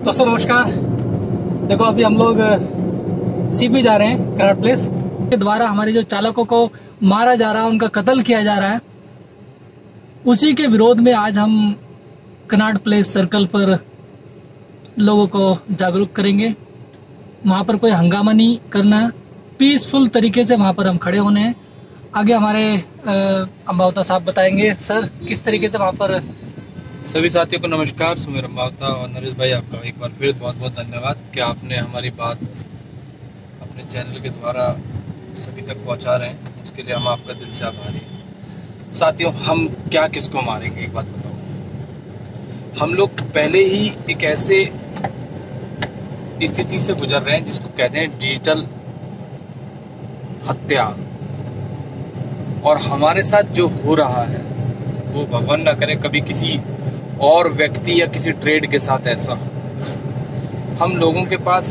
दोस्तों नमस्कार। देखो अभी हम लोग सीपी जा रहे हैं कनाट प्लेस के द्वारा हमारे जो चालकों को मारा जा रहा है, उनका कत्ल किया जा रहा है, उसी के विरोध में आज हम कनाट प्लेस सर्कल पर लोगों को जागरूक करेंगे। वहाँ पर कोई हंगामा नहीं करना है, पीसफुल तरीके से वहाँ पर हम खड़े होने हैं। आगे हमारे अम्बावता साहब बताएंगे। सर, किस तरीके से वहाँ पर? सभी साथियों को नमस्कार। सुमेर अम्बावता और नरेश भाई, आपका एक बार फिर बहुत बहुत धन्यवाद कि आपने हमारी बात अपने चैनल के द्वारा सभी तक पहुंचा रहे हैं। उसके लिए हम आपका दिल से आभारी हैं। साथियों, हम क्या किसको मारेंगे, एक बात बताओ। हम लोग पहले ही एक ऐसे स्थिति से गुजर रहे हैं जिसको कहते हैं डिजिटल हत्या, और हमारे साथ जो हो रहा है वो भगवान ना करे कभी किसी और व्यक्ति या किसी ट्रेड के साथ ऐसा हो। हम लोगों के पास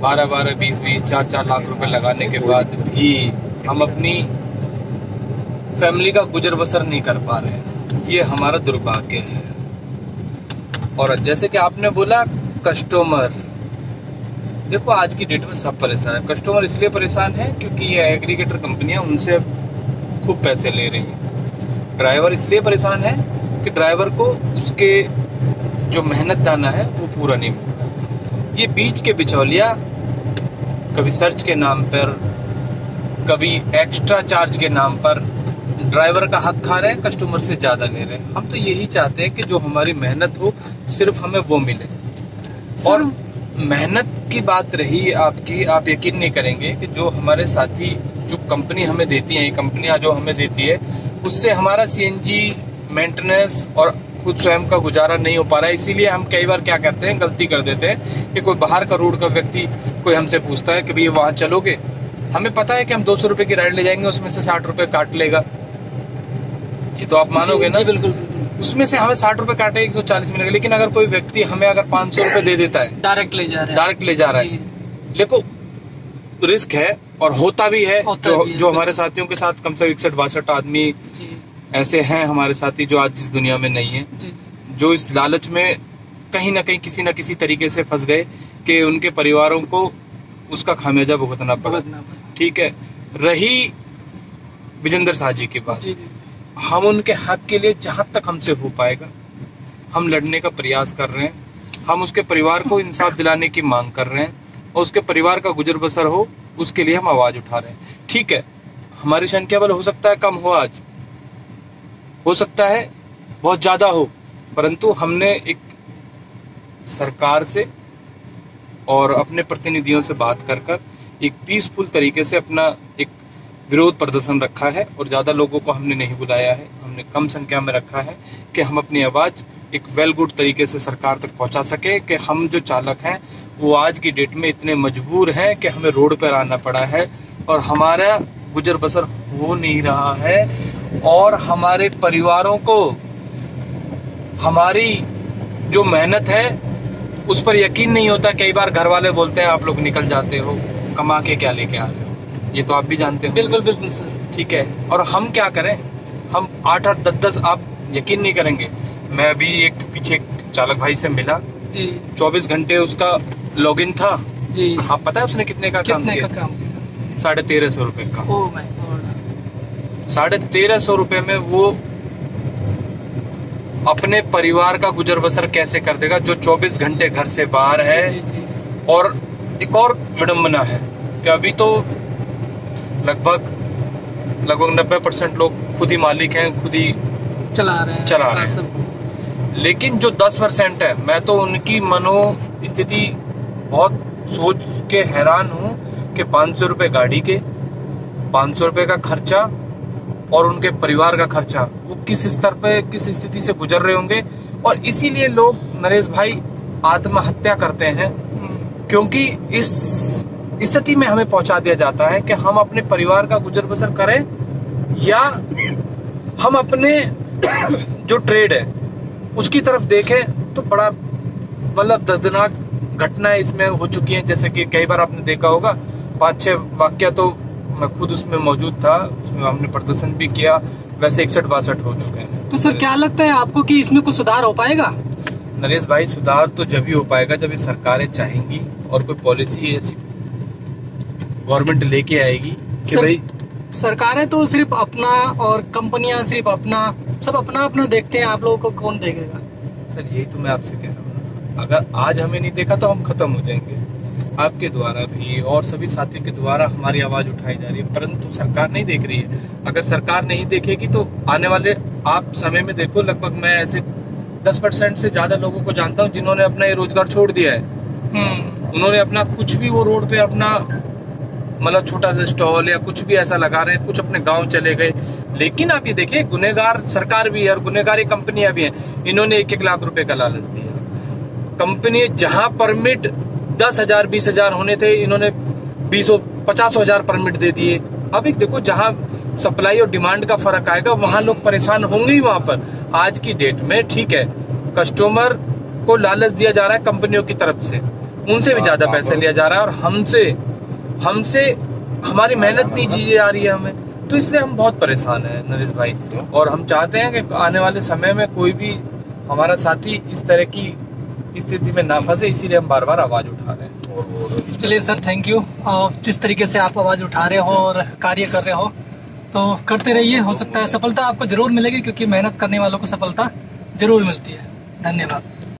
12-12, 20-20, 4-4 लाख रुपए लगाने के बाद भी हम अपनी फैमिली का गुजर बसर नहीं कर पा रहे हैं। ये हमारा दुर्भाग्य है। और जैसे कि आपने बोला कस्टमर, देखो आज की डेट में सब परेशान है। कस्टमर इसलिए परेशान है क्योंकि ये एग्रीगेटर कंपनियां उनसे खूब पैसे ले रही हैं। ड्राइवर इसलिए परेशान है कि ड्राइवर को उसके जो मेहनत दाना है वो पूरा नहीं मिल रहा। ये बीच के बिचौलिया कभी सर्च के नाम पर, कभी एक्स्ट्रा चार्ज के नाम पर ड्राइवर का हक खा रहे हैं, कस्टमर से ज़्यादा ले रहे हैं। हम तो यही चाहते हैं कि जो हमारी मेहनत हो सिर्फ हमें वो मिले। और मेहनत की बात रही आपकी, आप यकीन नहीं करेंगे कि जो हमारे साथी, जो कंपनी हमें देती है, कंपनियां जो हमें देती है, उससे हमारा सीएनजी मेंटेनेंस और खुद स्वयं का गुजारा नहीं हो पा रहा है। इसीलिए हम कई बार क्या करते हैं, गलती कर देते हैं कि कोई बाहर का रोड का व्यक्ति कोई हमसे पूछता है कि भैया वहाँ चलोगे। हमें पता है कि हम 200 रुपये की राइड ले जाएंगे, उसमें से 60 रुपये काट लेगा। ये तो आप मानोगे ना? बिल्कुल। उसमें से हमें 60 रुपये काटेगा, 140 मिलेगा। लेकिन अगर कोई व्यक्ति हमें अगर 500 रुपये दे देता है, डायरेक्ट ले जा रहा है, देखो रिस्क है और होता भी है। जो हमारे साथियों के साथ कम से 61-62 आदमी ऐसे हैं हमारे साथी जो आज इस दुनिया में नहीं है, जो इस लालच में कहीं ना कहीं किसी न किसी तरीके से फंस गए कि उनके परिवारों को उसका खामियाजा भुगतना पड़ा। ठीक है, रही विजेंद्र शाह जी की बात, हम उनके हक के लिए जहां तक हमसे हो पाएगा हम लड़ने का प्रयास कर रहे हैं। हम उसके परिवार को इंसाफ दिलाने की मांग कर रहे हैं और उसके परिवार का गुजर बसर हो, उसके लिए हम आवाज उठा रहे हैं। ठीक है, हमारी संख्या बल हो सकता है कम हो, आज हो सकता है बहुत ज्यादा हो, परंतु हमने एक सरकार से और अपने प्रतिनिधियों से बात कर एक पीसफुल तरीके से अपना एक विरोध प्रदर्शन रखा है और ज़्यादा लोगों को हमने नहीं बुलाया है। हमने कम संख्या में रखा है कि हम अपनी आवाज़ एक वेल गुड तरीके से सरकार तक पहुंचा सके कि हम जो चालक हैं वो आज की डेट में इतने मजबूर हैं कि हमें रोड पर आना पड़ा है और हमारा गुजर बसर हो नहीं रहा है। और हमारे परिवारों को हमारी जो मेहनत है उस पर यकीन नहीं होता। कई बार घर वाले बोलते हैं आप लोग निकल जाते हो, कमा के क्या लेके आ रहे हो। ये तो आप भी जानते हो। बिल्कुल बिल्कुल सर। ठीक है, और हम क्या करें, हम 8-8, 10-10, आप यकीन नहीं करेंगे, मैं अभी एक पीछे चालक भाई से मिला जी। 24 घंटे उसका लॉगिन था जी। आप पता है उसने कितने का काम किया? 1350 रुपए का। 1350 रुपए में वो अपने परिवार का गुजर बसर कैसे कर देगा, जो 24 घंटे घर से बाहर है। जी। और एक और विडंबना है कि अभी तो लगभग 90% लोग खुद ही मालिक हैं, खुद ही चला रहे हैं। लेकिन जो 10% है, मैं तो उनकी मनोस्थिति बहुत सोच के हैरान हूँ कि 500 रुपये गाड़ी के, 500 रुपये का खर्चा और उनके परिवार का खर्चा, वो किस स्तर पे, किस स्थिति से गुजर रहे होंगे। और इसीलिए लोग, नरेश भाई, आत्महत्या करते हैं, क्योंकि इस स्थिति में हमें पहुंचा दिया जाता है कि हम अपने परिवार का गुजर बसर करें या हम अपने जो ट्रेड है उसकी तरफ देखें। तो बड़ा मतलब दर्दनाक घटनाएं इसमें हो चुकी हैं। जैसे कि कई बार आपने देखा होगा, 5-6 वाक्य तो मैं खुद उसमें मौजूद था, उसमें हमने प्रदर्शन भी किया, वैसे 61-62 हो चुके हैं। तो सर क्या लगता है आपको कि इसमें कुछ सुधार हो पाएगा? नरेश भाई, सुधार तो जब ही हो पाएगा जब ये सरकारें चाहेंगी और कोई पॉलिसी ऐसी गवर्नमेंट लेके आएगी कि भाई सरकारें तो सिर्फ अपना और कंपनियां सिर्फ अपना, सब अपना अपना देखते हैं, आप लोगों को कौन देखेगा। सर यही तो मैं आपसे कह रहा हूँ, अगर आज हमें नहीं देखा तो हम खत्म हो जाएंगे। आपके द्वारा भी और सभी साथियों के द्वारा हमारी आवाज उठाई जा रही है, परंतु सरकार नहीं देख रही है। अगर सरकार नहीं देखेगी तो आने वाले आप समय में देखो, लगभग मैं ऐसे 10% से ज्यादा लोगों को जानता हूँ जिन्होंने अपना ये रोजगार छोड़ दिया है। उन्होंने अपना कुछ भी, वो रोड पे अपना मतलब छोटा सा स्टॉल या कुछ भी ऐसा लगा रहे हैं, कुछ अपने गांव चले गए। लेकिन आप ये देखिए, गुनहगार सरकार भी है और गुनहगारी कंपनियां भी हैं। इन्होंने 1-1 लाख रुपए का लालच दिया। कंपनी जहां परमिट 10,000 20,000 होने थे, इन्होंने 50,000 परमिट दे दिए। अब एक देखो, जहां सप्लाई और डिमांड का फर्क आएगा वहां लोग परेशान होंगे ही। वहां पर आज की डेट में ठीक है, कस्टमर को लालच दिया जा रहा है कंपनियों की तरफ से, उनसे भी ज्यादा पैसे लिया जा रहा है और हमसे हमारी मेहनत नहीं दी जा रही है हमें, तो इसलिए हम बहुत परेशान हैं नरेश भाई। और हम चाहते हैं कि आने वाले समय में कोई भी हमारा साथी इस तरह की स्थिति में ना फंसे, इसीलिए हम बार बार आवाज उठा रहे हैं। चलिए सर, थैंक यू। जिस तरीके से आप आवाज उठा रहे हो और कार्य कर रहे हो तो करते रहिए, हो सकता है सफलता आपको जरूर मिलेगी, क्योंकि मेहनत करने वालों को सफलता जरूर मिलती है। धन्यवाद।